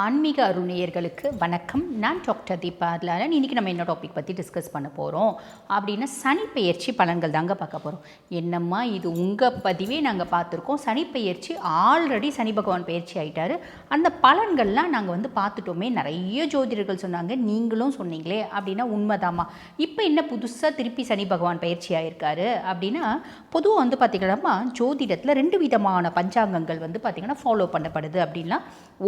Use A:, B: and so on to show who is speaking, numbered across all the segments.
A: ஆன்மீக அருணியர்களுக்கு வணக்கம். நான் டாக்டர் தீபா அதலால் இன்றைக்கி நம்ம என்ன டாபிக் பற்றி டிஸ்கஸ் பண்ண போகிறோம் அப்படின்னா சனி பெயர்ச்சி பலன்கள் தாங்க பார்க்க போகிறோம். என்னம்மா இது உங்கள் பதிவே நாங்கள் பார்த்துருக்கோம். சனி பெயர்ச்சி ஆல்ரெடி சனி பகவான் பெயர்ச்சி ஆகிட்டார். அந்த பலன்கள்லாம் நாங்கள் பார்த்துட்டோமே. நிறைய ஜோதிடர்கள் சொன்னாங்க, நீங்களும் சொன்னீங்களே அப்படின்னா உண்மைதாம்மா. இப்போ என்ன புதுசாக திருப்பி சனி பகவான் பயிற்சி ஆகியிருக்காரு அப்படின்னா, பொதுவாக பார்த்திங்கன்னா ஜோதிடத்தில் 2 விதமான பஞ்சாங்கங்கள் பார்த்திங்கன்னா ஃபாலோ பண்ணப்படுது. அப்படின்னா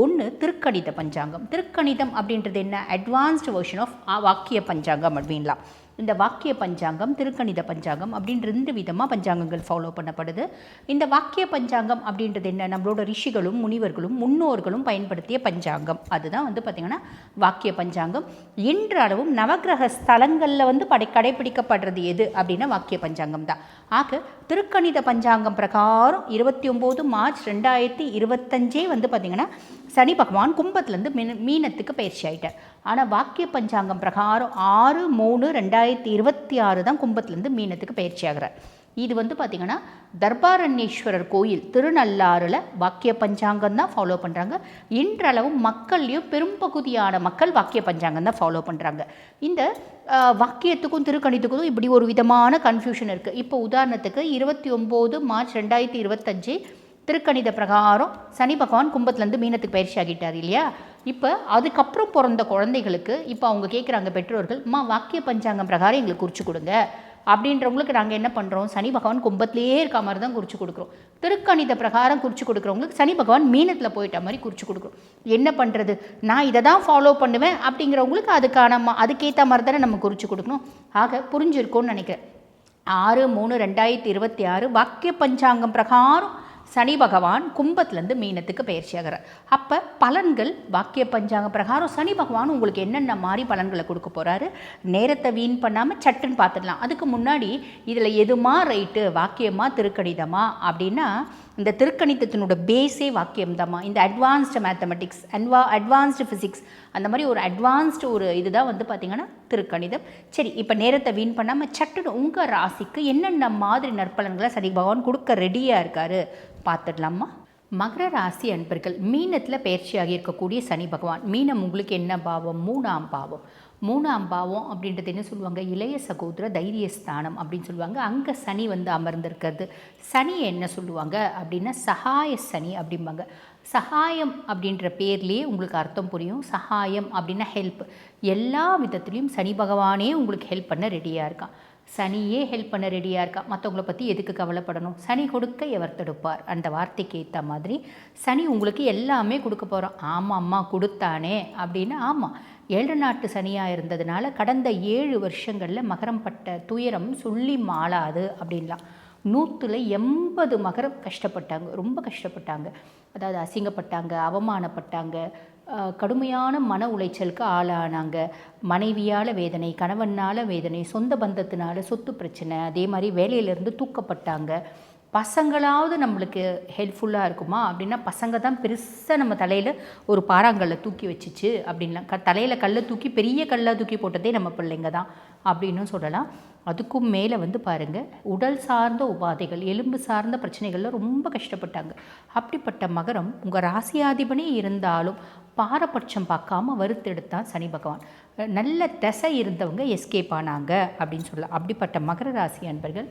A: ஒன்று திருக்கணித பஞ்சாங்கம். திருக்கணிதம் அப்படின்றது என்ன? அட்வான்ஸ்டு வெர்ஷன் ஆஃப் வாக்கிய பஞ்சாங்கம் அப்படின்லாம். இந்த வாக்கிய பஞ்சாங்கம், திருக்கணித பஞ்சாங்கம் அப்படின்னு 2 விதமாக பஞ்சாங்கங்கள் ஃபாலோ பண்ணப்படுது. இந்த வாக்கிய பஞ்சாங்கம் அப்படின்றது என்ன? நம்மளோட ரிஷிகளும் முனிவர்களும் முன்னோர்களும் பயன்படுத்திய பஞ்சாங்கம். அதுதான் பார்த்திங்கன்னா வாக்கிய பஞ்சாங்கம். இன்றளவும் நவகிரக ஸ்தலங்களில் கடைபிடிக்கப்படுறது எது அப்படின்னா வாக்கிய பஞ்சாங்கம் தான். ஆக திருக்கணித பஞ்சாங்கம் பிரகாரம் 29 மார்ச் 2025 பார்த்திங்கன்னா சனி பகவான் கும்பத்துலேருந்து மீனத்துக்கு பயிற்சி ஆகிட்டார். ஆனால் வாக்கிய பஞ்சாங்கம் பிரகாரம் 6/3/2026 தான் கும்பத்துலேருந்து மீனத்துக்கு பயிற்சி ஆகிறார். இது பார்த்திங்கன்னா தர்பாரண்யேஸ்வரர் கோயில் திருநள்ளாறில் வாக்கிய பஞ்சாங்கம் தான் ஃபாலோ பண்ணுறாங்க. இன்றளவும் மக்கள்லேயும் பெரும்பகுதியான மக்கள் வாக்கிய பஞ்சாங்கம் தான் ஃபாலோ பண்ணுறாங்க. இந்த வாக்கியத்துக்கும் திருக்கணித்துக்கும் இப்படி ஒரு விதமான கன்ஃபியூஷன் இருக்குது. இப்போ உதாரணத்துக்கு 29 மார்ச் 2025 திருக்கணித பிரகாரம் சனி பகவான் கும்பத்துலேருந்து மீனத்துக்கு பயிற்சி ஆகிட்டார் இல்லையா? இப்போ அதுக்கப்புறம் பிறந்த குழந்தைகளுக்கு இப்போ அவங்க கேட்குறாங்க பெற்றோர்கள், வாக்கிய பஞ்சாங்கம் பிரகாரம் எங்களுக்கு குறித்து கொடுங்க அப்படின்றவங்களுக்கு நாங்கள் என்ன பண்ணுறோம்? சனி பகவான் கும்பத்திலேயே இருக்க மாதிரி தான் குறித்து கொடுக்குறோம். திருக்கணித பிரகாரம் குறித்து கொடுக்குறவங்களுக்கு சனி பகவான் மீனத்தில் போயிட்ட மாதிரி குறித்து கொடுக்குறோம். என்ன பண்ணுறது? நான் இதை தான் ஃபாலோ பண்ணுவேன் அப்படிங்கிறவங்களுக்கு அதுக்கேற்ற மாதிரி தானே நம்ம குறித்து கொடுக்கணும். ஆக புரிஞ்சிருக்கோன்னு நினைக்கிறேன். 6/3/2026 வாக்கிய பஞ்சாங்கம் பிரகாரம் சனி பகவான் கும்பத்துலேருந்து மீனத்துக்கு பயிற்சி ஆகிறார். அப்போ பலன்கள் வாக்கிய பஞ்சாங்க பிரகாரம் சனி பகவான் உங்களுக்கு என்னென்ன மாதிரி பலன்களை கொடுக்க போகிறாரு, நேரத்தை வீண் பண்ணாமல் சட்டுன்னு பார்த்துடலாம். அதுக்கு முன்னாடி இதில் எதுமா ரைட்டு, வாக்கியமா திருக்கணிதமா அப்படின்னா, இந்த திருக்கணிதத்தினோட பேஸே வாக்கியம்தாம்மா. இந்த அட்வான்ஸ்டு மேத்தமெட்டிக்ஸ், அட்வான்ஸ்டு ஃபிசிக்ஸ், அந்த மாதிரி ஒரு அட்வான்ஸ்டு ஒரு இதுதான் பார்த்திங்கன்னா திருக்கணிதம். சரி, இப்போ நேரத்தை வீண் பண்ணாமல் சட்டுன்னு உங்கள் ராசிக்கு என்னென்ன மாதிரி நற்பலன்களை சனி பகவான் கொடுக்க ரெடியாக இருக்காரு பார்த்துடலாமா? மகர ராசி அன்பர்கள், மீனத்தில் பயிற்சியாகி இருக்கக்கூடிய சனி பகவான். மீனம் உங்களுக்கு என்ன பாவம்? 3ஆம் பாவம். 3ஆம் பாவம் அப்படின்றது என்ன சொல்லுவாங்க? இளைய சகோதர தைரியஸ்தானம் அப்படின்னு சொல்லுவாங்க. அங்கே சனி அமர்ந்திருக்கிறது. சனியை என்ன சொல்லுவாங்க அப்படின்னா சகாய சனி அப்படிம்பாங்க. சகாயம் அப்படின்ற பேர்லேயே உங்களுக்கு அர்த்தம் புரியும். சகாயம் அப்படின்னா ஹெல்ப். எல்லா விதத்துலேயும் சனி பகவானே உங்களுக்கு ஹெல்ப் பண்ண ரெடியாக இருக்கான். சனியே ஹெல்ப் பண்ண ரெடியாக இருக்கா. மற்றவங்கள பற்றி எதுக்கு கவலைப்படணும்? சனி கொடுக்க எவர் தடுப்பார், அந்த வார்த்தைக்கு ஏற்ற மாதிரி சனி உங்களுக்கு எல்லாமே கொடுக்க போகிறோம். ஆமாம் அம்மா கொடுத்தானே அப்படின்னு. ஆமாம், 7 நாட்டு சனியாக இருந்ததுனால கடந்த 7 வருஷங்களில் மகரம் பட்ட துயரம் சொல்லி மாளாது அப்படின்லாம். 180 மகரம் கஷ்டப்பட்டாங்க, ரொம்ப கஷ்டப்பட்டாங்க. அதாவது அசிங்கப்பட்டாங்க, அவமானப்பட்டாங்க, கடுமையான மன உளைச்சலுக்கு ஆளானாங்க. மனைவியால் வேதனை, கணவனால் வேதனை, சொந்த பந்தத்தினால சொத்து பிரச்சனை, அதே மாதிரி வேலையிலேருந்து தூக்கப்பட்டாங்க. பசங்களாவது நம்மளுக்கு ஹெல்ப்ஃபுல்லாக இருக்குமா அப்படின்னா, பசங்க தான் பெருசாக நம்ம தலையில் ஒரு பாறாங்கல்லை தூக்கி வச்சிச்சு அப்படின்லாம். தலையில் கல்லை தூக்கி பெரிய கல்லை தூக்கி போட்டதே நம்ம பிள்ளைங்க தான் அப்படின்னு சொல்லலாம். அதுக்கும் மேலே பாருங்கள், உடல் சார்ந்த உபாதைகள், எலும்பு சார்ந்த பிரச்சனைகளில் ரொம்ப கஷ்டப்பட்டாங்க. அப்படிப்பட்ட மகரம் உங்கள் ராசியாதிபனே இருந்தாலும் பாரபட்சம் பார்க்காம வறுத்தெடுத்தான் சனி பகவான். நல்ல தசை இருந்தவங்க எஸ்கேப் ஆனாங்க அப்படின்னு சொல்லலாம். அப்படிப்பட்ட மகர ராசி அன்பர்கள்,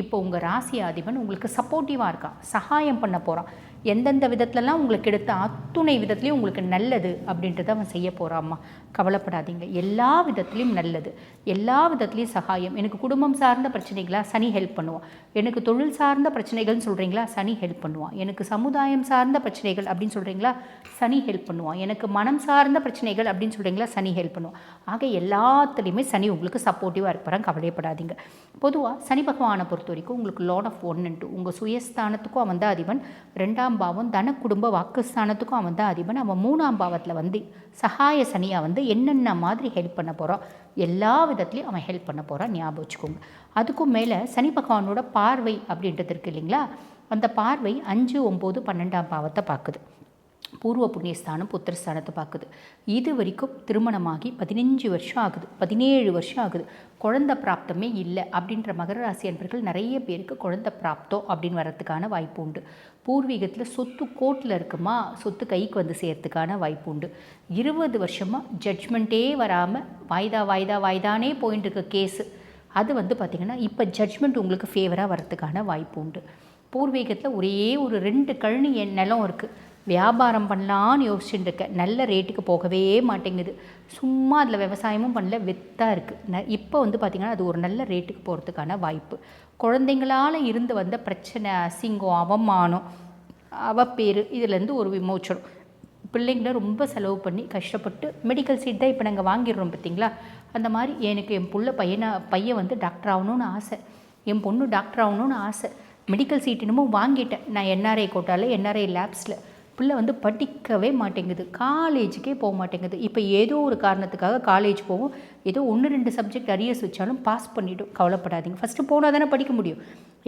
A: இப்போ உங்கள் ராசி அதிபன் உங்களுக்கு சப்போர்ட்டிவாக இருக்கான், சகாயம் பண்ண போகிறான். எந்தெந்த விதத்துலலாம் உங்களுக்கு எடுத்த அத்துணை விதத்துலேயும் உங்களுக்கு நல்லது அப்படின்றத அவன் செய்ய போகிறாம்மா. கவலைப்படாதீங்க, எல்லா விதத்துலேயும் நல்லது, எல்லா விதத்துலேயும் சகாயம். எனக்கு குடும்பம் சார்ந்த பிரச்சனைகளா, சனி ஹெல்ப் பண்ணுவான். எனக்கு தொழில் சார்ந்த பிரச்சனைகள்னு சொல்கிறீங்களா, சனி ஹெல்ப் பண்ணுவான். எனக்கு சமுதாயம் சார்ந்த பிரச்சனைகள் அப்படின்னு சொல்கிறீங்களா, சனி ஹெல்ப் பண்ணுவான். எனக்கு மனம் சார்ந்த பிரச்சனைகள் அப்படின்னு சொல்கிறீங்களா, சனி ஹெல்ப் பண்ணுவான். ஆக எல்லாத்துலேயுமே சனி உங்களுக்கு சப்போர்ட்டிவாக இருப்பாங்க, கவலைப்படாதீங்க. பொதுவாக சனி பகவானை பொறுத்த வரைக்கும் உங்களுக்கு லார்ட் ஆஃப் 1 and 2. உங்கள் சுயஸ்தானத்துக்கும் அவன் தான் அதிபன். 2ஆம் பாவம் தன குடும்ப வாக்குஸ்தானத்துக்கும் அவன் தான் அதிபன். அவன் 3ஆம் பாவத்தில் சகாய சனியாக என்னென்ன மாதிரி ஹெல்ப் பண்ண போகிறான், எல்லா விதத்துலேயும் அவன் ஹெல்ப் பண்ண போகிறான், ஞாபகம் வச்சுக்கோங்க. அதுக்கும் மேலே சனி பகவானோட பார்வை அப்படின்றது இருக்குது இல்லைங்களா? அந்த பார்வை 5, 9, 12ஆம் பாவத்தை பார்க்குது. பூர்வ புண்ணியஸ்தானம் புத்திரஸ்தானத்தை பார்க்குது. இது வரைக்கும் திருமணமாகி 15 வருஷம் ஆகுது, 17 வருஷம் ஆகுது, குழந்தை பிராப்தமே இல்லை அப்படின்ற மகர ராசி அன்பர்கள் நிறைய பேருக்கு குழந்தை பிராப்தம் அப்படின்னு வர்றதுக்கான வாய்ப்பு உண்டு. பூர்வீகத்தில் சொத்து கோர்ட்டில் இருக்குமா, சொத்து கைக்கு வந்து சேர்த்துக்கான வாய்ப்பு உண்டு. 20 வருஷமாக ஜட்ஜ்மெண்ட்டே வராமல் வாய்தானே போயிட்டு இருக்க கேஸு அது வந்து பார்த்திங்கன்னா இப்போ ஜட்ஜ்மெண்ட் உங்களுக்கு ஃபேவராக வர்றதுக்கான வாய்ப்பு உண்டு. பூர்வீகத்தில் ஒரே ஒரு 2 கழனி நிலம் இருக்குது, வியாபாரம் பண்ணலான்னு யோசிச்சுட்டு இருக்கேன், நல்ல ரேட்டுக்கு போகவே மாட்டேங்குது, சும்மா அதில் விவசாயமும் பண்ணல, வெத்தாக இருக்குது. இப்போ வந்து பார்த்திங்கன்னா அது ஒரு நல்ல ரேட்டுக்கு போகிறதுக்கான வாய்ப்பு. குழந்தைங்களால் இருந்து வந்த பிரச்சனை, அசிங்கம், அவமானம், அவப்பேறு, இதுலேருந்து ஒரு விமோச்சனம். பிள்ளைங்கள ரொம்ப செலவு பண்ணி கஷ்டப்பட்டு மெடிக்கல் சீட் தான் இப்போ நாங்கள் வாங்கிடுறோம் பார்த்திங்களா, அந்த மாதிரி எனக்கு என் பையன் வந்து டாக்டர் ஆகணும்னு ஆசை, என் பொண்ணு டாக்டர் ஆகணும்னு ஆசை, மெடிக்கல் சீட் இன்னமும் வாங்கிட்டேன் நான் என்ஆர்ஐ கோட்டாவில், என்ஆர்ஐ லேப்ஸில். பிள்ளை வந்து படிக்கவே மாட்டேங்குது, காலேஜுக்கே போக மாட்டேங்குது. இப்போ ஏதோ ஒரு காரணத்துக்காக காலேஜ் போகும், ஏதோ 1-2 சப்ஜெக்ட் அரியர்ஸ் வச்சாலும் பாஸ் பண்ணிவிடும். கவலைப்படாதீங்க, ஃபஸ்ட்டு போனால் தானே படிக்க முடியும்,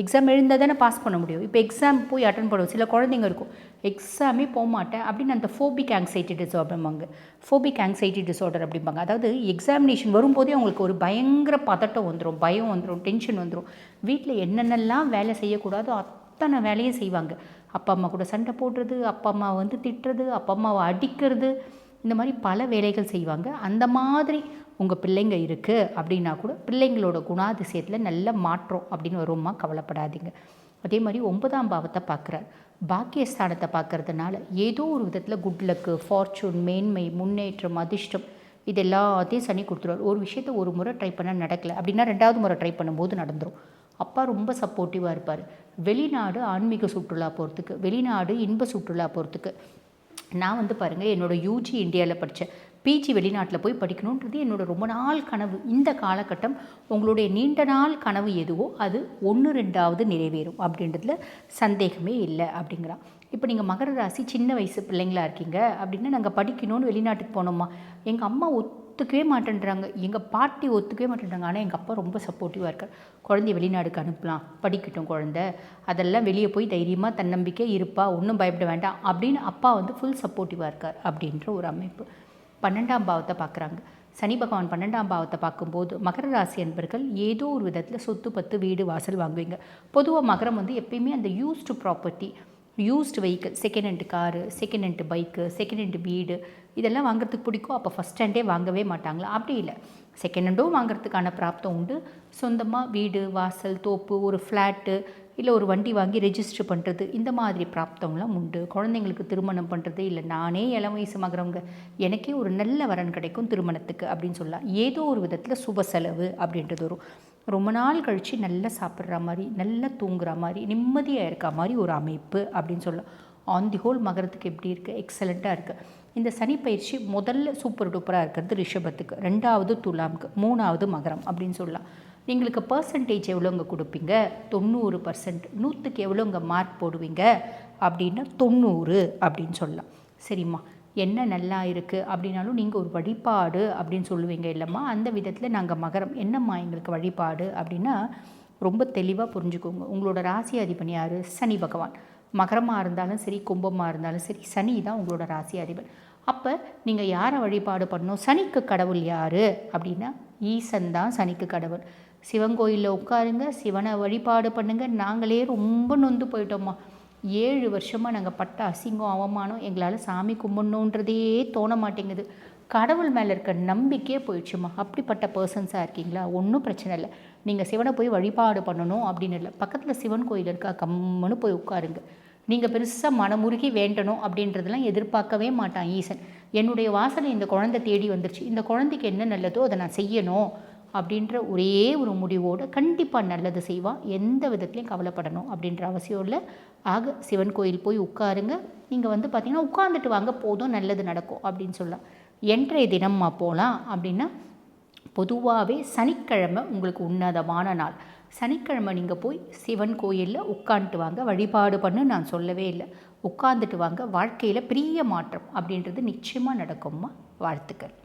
A: எக்ஸாம் எழுந்தால் தானே பாஸ் பண்ண முடியும். இப்போ எக்ஸாம் போய் அட்டன் பண்ணுவோம், சில குழந்தைங்க இருக்கும் எக்ஸாமே போக மாட்டேன் அப்படின்னு அந்த ஃபோபிக் ஆங்ஸைட்டி டிஸார்டர்பாங்க, ஃபோபிக் ஆங்ஸைட்டி டிஸார்டர் அப்படிம்பாங்க. அதாவது எக்ஸாமினேஷன் வரும்போதே அவங்களுக்கு ஒரு பயங்கர பதட்டம் வந்துடும், பயம் வந்துடும், டென்ஷன் வந்துடும். வீட்டில் என்னென்னலாம் வேலை செய்யக்கூடாதோ அத்தனை வேலையும் செய்வாங்க. அப்பா அம்மா கூட சண்டை போடுறது, அப்பா அம்மாவை வந்து திட்டுறது, அப்பா அம்மாவை அடிக்கிறது, இந்த மாதிரி பல வேலைகள் செய்வாங்க. அந்த மாதிரி உங்கள் பிள்ளைங்க இருக்குது அப்படின்னா கூட பிள்ளைங்களோட குணாதிசயத்தில் நல்ல மாற்றம் அப்படின்னு வருமா, கவலைப்படாதீங்க. அதே மாதிரி 9ஆம் பாவத்தை பார்க்குறார், பாக்கியஸ்தானத்தை பார்க்கறதுனால ஏதோ ஒரு விதத்தில் குட் லக்கு, ஃபார்ச்சூன், மேன்மை, முன்னேற்றம், அதிர்ஷ்டம் இது எல்லாத்தையும் சனி கொடுத்துருவார். ஒரு விஷயத்தை ஒரு முறை ட்ரை பண்ணால் நடக்கலை அப்படின்னா 2வது முறை ட்ரை பண்ணும்போது நடந்துடும். அப்பா ரொம்ப சப்போர்ட்டிவாக இருப்பார். வெளிநாடு ஆன்மீக சுற்றுலா போகிறதுக்கு, வெளிநாடு இன்ப சுற்றுலா போகிறதுக்கு. நான் வந்து பாருங்கள், என்னோடய யூஜி இந்தியாவில் படித்தேன், பிஜி வெளிநாட்டில் போய் படிக்கணுன்றது என்னோட ரொம்ப நாள் கனவு. இந்த காலகட்டம் உங்களுடைய நீண்ட நாள் கனவு எதுவோ அது 1-2ஆவது நிறைவேறும் அப்படின்றதுல சந்தேகமே இல்லை அப்படிங்கிறான். இப்போ நீங்கள் மகர ராசி சின்ன வயசு பிள்ளைங்களா இருக்கீங்க அப்படின்னா, நாங்கள் படிக்கணும்னு வெளிநாட்டுக்கு போனோம்மா, எங்கள் அம்மா ஒத்துக்கவே மாட்டேன்றாங்க, எங்கள் பாட்டி ஒத்துக்கவே மாட்டேன்றாங்க. ஆனால் எங்கள் அப்பா ரொம்ப சப்போர்ட்டிவாக இருக்கார். குழந்தைய வெளிநாடுக்கு அனுப்பலாம், படிக்கட்டும் குழந்தை, அதெல்லாம் வெளியே போய் தைரியமாக தன்னம்பிக்கை இருப்பா, ஒன்றும் பயப்பட வேண்டாம் அப்படின்னு அப்பா வந்து ஃபுல் சப்போர்ட்டிவாக இருக்கார் அப்படின்ற ஒரு அமைப்பு. 12ஆம் பாவத்தை பார்க்குறாங்க, சனி பகவான் 12ஆம் பாவத்தை பார்க்கும்போது மகர ராசி அன்பர்கள் ஏதோ ஒரு விதத்தில் சொத்து பத்து வீடு வாசல் வாங்குவீங்க. பொதுவாக மகரம் வந்து எப்பயுமே அந்த used property, used vehicle, second hand car, second hand bike, second hand வீடு இதெல்லாம் வாங்குறதுக்கு பிடிக்கும். அப்போ ஃபஸ்ட் ஹேண்டே வாங்கவே மாட்டாங்களா? அப்படி இல்லை, செகண்ட் ஹேண்டும் வாங்குறதுக்கான பிராப்தம் உண்டு. சொந்தமாக வீடு வாசல் தோப்பு, ஒரு ஃப்ளாட்டு, இல்லை ஒரு வண்டி வாங்கி ரெஜிஸ்டர் பண்ணுறது, இந்த மாதிரி பிராப்தம்லாம் உண்டு. குழந்தைங்களுக்கு திருமணம் பண்ணுறது, இல்லை நானே இளம் வயசு மகரவங்க எனக்கே ஒரு நல்ல வரன் கிடைக்கும் திருமணத்துக்கு அப்படின்னு சொல்லலாம். ஏதோ ஒரு விதத்தில் சுப செலவு அப்படின்றது வரும். ரொம்ப நாள் கழித்து நல்லா சாப்பிட்ற மாதிரி, நல்லா தூங்குற மாதிரி, நிம்மதியாக இருக்க மாதிரி ஒரு அமைப்பு அப்படின்னு சொல்லலாம். ஆன் தி ஹோல் மகரத்துக்கு எப்படி இருக்குது? எக்ஸலண்ட்டாக இருக்குது. இந்த சனி பயிற்சி முதல்ல சூப்பர் டூப்பராக இருக்கிறது ரிஷபத்துக்கு, 2வது துலாமுக்கு, 3வது மகரம் அப்படின்னு சொல்லலாம். எங்களுக்கு பர்சன்டேஜ் எவ்வளோங்க கொடுப்பீங்க? 90%. 100க்கு எவ்வளோங்க மார்க் போடுவீங்க அப்படின்னா 90 அப்படின்னு சொல்லலாம். சரிம்மா, என்ன நல்லா இருக்குது அப்படின்னாலும் நீங்கள் ஒரு வழிபாடு அப்படின்னு சொல்லுவீங்க இல்லைம்மா, அந்த விதத்தில் நாங்கள் மகரம் என்னம்மா எங்களுக்கு வழிபாடு அப்படின்னா ரொம்ப தெளிவாக புரிஞ்சுக்கோங்க. உங்களோட ராசி அதிபன் யார்? சனி பகவான். மகரமாக இருந்தாலும் சரி, கும்பமாக இருந்தாலும் சரி, சனி தான் உங்களோட ராசி அதிபன். அப்போ நீங்கள் யாரை வழிபாடு பண்ணணும்? சனிக்கு கடவுள் யார் அப்படின்னா ஈசன் தான் சனிக்கு கடவுள். சிவன் கோயிலில் உட்காருங்க, சிவனை வழிபாடு பண்ணுங்கள். நாங்களே ரொம்ப நொந்து போயிட்டோம்மா, 7 வருஷமாக நாங்கள் பட்ட அசிங்கம் அவமானம், எங்களால் சாமி கும்பிடணுன்றதே தோண மாட்டேங்குது, கடவுள் மேலே இருக்க நம்பிக்கையே போயிடுச்சுமா. அப்படிப்பட்ட பர்சன்ஸாக இருக்கீங்களா? ஒன்றும் பிரச்சனை இல்லை, நீங்கள் சிவனை போய் வழிபாடு பண்ணணும் அப்படின்னு இல்லை, பக்கத்தில் சிவன் கோயில் இருக்கா, கம்முன்னு போய் உட்காருங்க. நீங்கள் பெருசாக மனமுருகி வேண்டணும் அப்படின்றதெல்லாம் எதிர்பார்க்கவே மாட்டான் ஈசன். என்னுடைய வாசனை இந்த குழந்தை தேடி வந்துருச்சு, இந்த குழந்தைக்கு என்ன நல்லதோ அதை நான் செய்யணும் அப்படின்ற ஒரே ஒரு முடிவோடு கண்டிப்பாக நல்லது செய்வான். எந்த விதத்துலையும் கவலைப்படணும் அப்படின்ற அவசியம் இல்லை. ஆக சிவன் கோயில் போய் உட்காருங்க. நீங்கள் வந்து பார்த்திங்கன்னா உட்காந்துட்டு வாங்க, போதும், நல்லது நடக்கும் அப்படின்னு சொல்லலாம். என்றைய தினம்மா போகலாம் அப்படின்னா, பொதுவாகவே சனிக்கிழமை உங்களுக்கு உன்னதமான நாள். சனிக்கிழமை நீங்கள் போய் சிவன் கோயிலில் உட்காந்துட்டு வாங்க, வழிபாடு பண்ணு நான் சொல்லவே இல்லை, உட்காந்துட்டு வாங்க. வாழ்க்கையில் பெரிய மாற்றம் அப்படின்றது நிச்சயமாக நடக்கும்மா. வாழ்த்துக்கள்.